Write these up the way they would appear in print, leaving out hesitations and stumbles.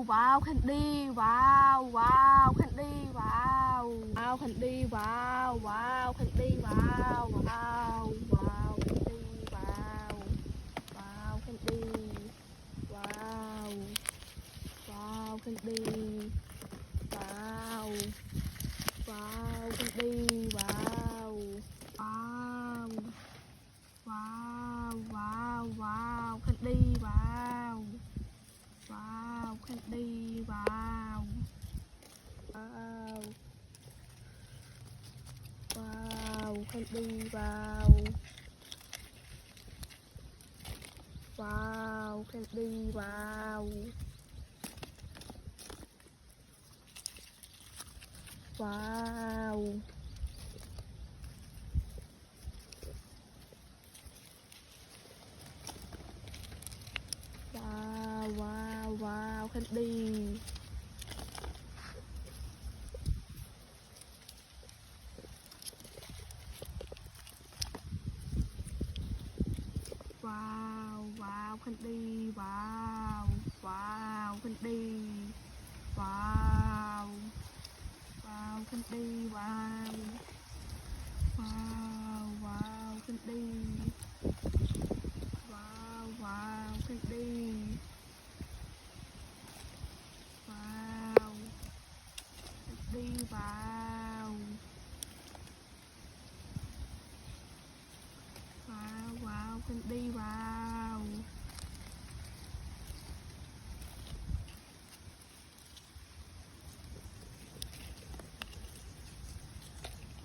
wow khăn đi wow wow khăn đi wow wow khăn đi wow wow khăn đi wow wow wow khăn đi wow wow khăn đi wow wow khăn đi wow wow khăn đi wow wow wow wow wow khăn đi wow wow khăn đi wow wow wow khăn đi wow wow khăn đi wow wow wow wow wow khăn đi wow wow khăn đi wow wow khăn đi wow wow khăn đi wow wow wow khăn đi wow wow khăn đi wow đi vào wow wow khăn đi vào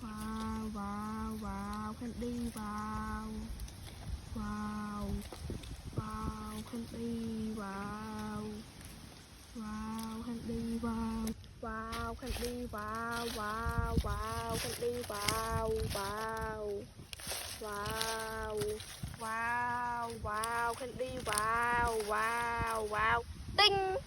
wow wow wow khăn đi vào wow wow khăn đi vào wow khăn đi vào wow khăn đi vào wow wow khăn đi vào wow wow wow wow khăn đi vào wow wow tinh